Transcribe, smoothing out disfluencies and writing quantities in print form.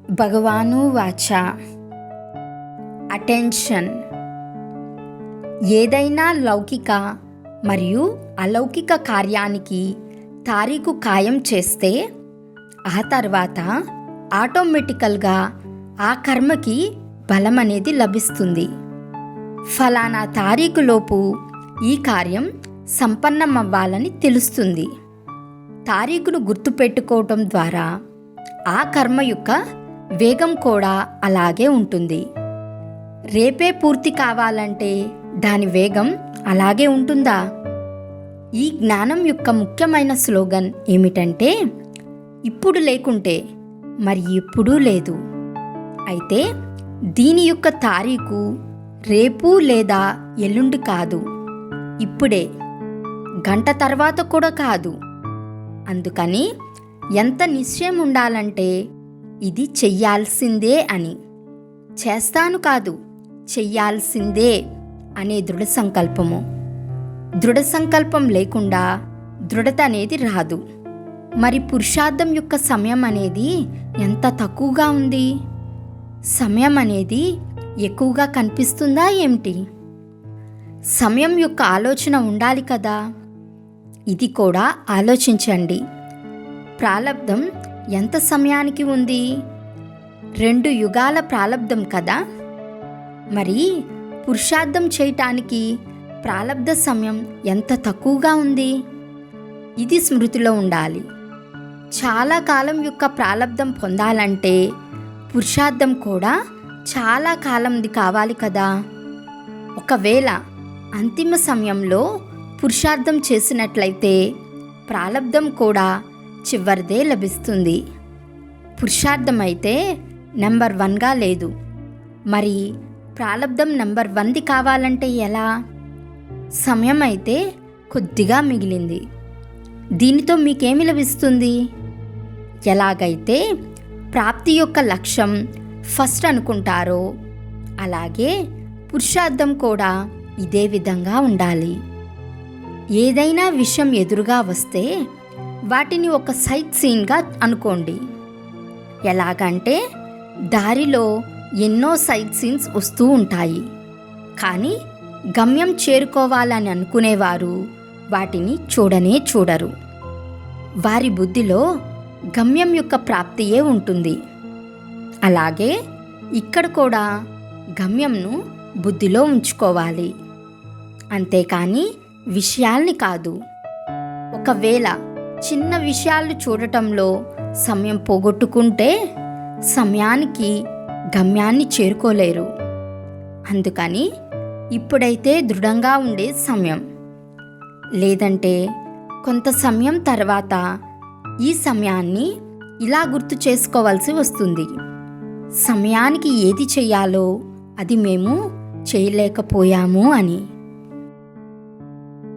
భగవాను వాచ అటెన్షన్. ఏదైనా లౌకిక మరియు అలౌకిక కార్యానికి తారీఖు ఖాయం చేస్తే ఆ తర్వాత ఆటోమేటికల్గా ఆ కర్మకి బలం అనేది లభిస్తుంది. ఫలానా తారీఖులోపు ఈ కార్యం సంపన్నమవ్వాలని తెలుస్తుంది. తారీఖును గుర్తుపెట్టుకోవటం ద్వారా ఆ కర్మ యొక్క వేగం కూడా అలాగే ఉంటుంది. రేపే పూర్తి కావాలంటే దాని వేగం అలాగే ఉంటుందా? ఈ జ్ఞానం యొక్క ముఖ్యమైన స్లోగన్ ఏమిటంటే, ఇప్పుడు లేకుంటే మరి ఎప్పుడూ లేదు. అయితే దీని యొక్క తారీఖు రేపు లేదా ఎల్లుండి కాదు, ఇప్పుడే, గంట తర్వాత కూడా కాదు. అందుకని ఎంత నిశ్చయం ఉండాలంటే ఇది చెయ్యాల్సిందే అని. చేస్తాను కాదు, చెయ్యాల్సిందే అనే దృఢ సంకల్పము. దృఢ సంకల్పం లేకుండా దృఢత అనేది రాదు. మరి పురుషార్థం యొక్క సమయం అనేది ఎంత తక్కువగా ఉంది? సమయం అనేది ఎక్కువగా కనిపిస్తుందా ఏమిటి? సమయం యొక్క ఆలోచన ఉండాలి కదా. ఇది కూడా ఆలోచించండి. ప్రాలబ్ధం ఎంత సమయానికి ఉంది? 2 యుగాల ప్రాలబ్ధం కదా. మరి పురుషార్థం చేయటానికి ప్రాలబ్ధ సమయం ఎంత తక్కువగా ఉంది? ఇది స్మృతిలో ఉండాలి. చాలా కాలం యొక్క ప్రాలబ్ధం పొందాలంటే పురుషార్థం కూడా చాలా కాలంది కావాలి కదా. ఒకవేళ అంతిమ సమయంలో పురుషార్థం చేసినట్లయితే ప్రాలబ్ధం కూడా చివరిదే లభిస్తుంది. పురుషార్థం అయితే నెంబర్ 1గా లేదు. మరి ప్రాలబ్ధం నెంబర్ 1ది కావాలంటే ఎలా? సమయం అయితే కొద్దిగా మిగిలింది. దీనితో మీకేమి లభిస్తుంది? ఎలాగైతే ప్రాప్తి యొక్క లక్ష్యం ఫస్ట్ అనుకుంటారో అలాగే పురుషార్థం కూడా ఇదే విధంగా ఉండాలి. ఏదైనా విషయం ఎదురుగా వస్తే వాటిని ఒక సైట్ సీన్గా అనుకోండి. ఎలాగంటే దారిలో ఎన్నో సైట్ సీన్స్ వస్తూ ఉంటాయి, కానీ గమ్యం చేరుకోవాలని అనుకునేవారు వాటిని చూడనే చూడరు. వారి బుద్ధిలో గమ్యం యొక్క ప్రాప్తియే ఉంటుంది. అలాగే ఇక్కడ కూడా గమ్యంను బుద్ధిలో ఉంచుకోవాలి, అంతేకాని విషయాల్ని కాదు. ఒకవేళ చిన్న విషయాలు చూడటంలో సమయం పోగొట్టుకుంటే సమయానికి గమ్యాన్ని చేరుకోలేరు. అందుకని ఇప్పుడైతే దృఢంగా ఉండే సమయం. లేదంటే కొంత సమయం తర్వాత ఈ సమయాన్ని ఇలా గుర్తు చేసుకోవాల్సి వస్తుంది. సమయానికి ఏది చెయ్యాలో అది మేము చేయలేకపోయాము అని.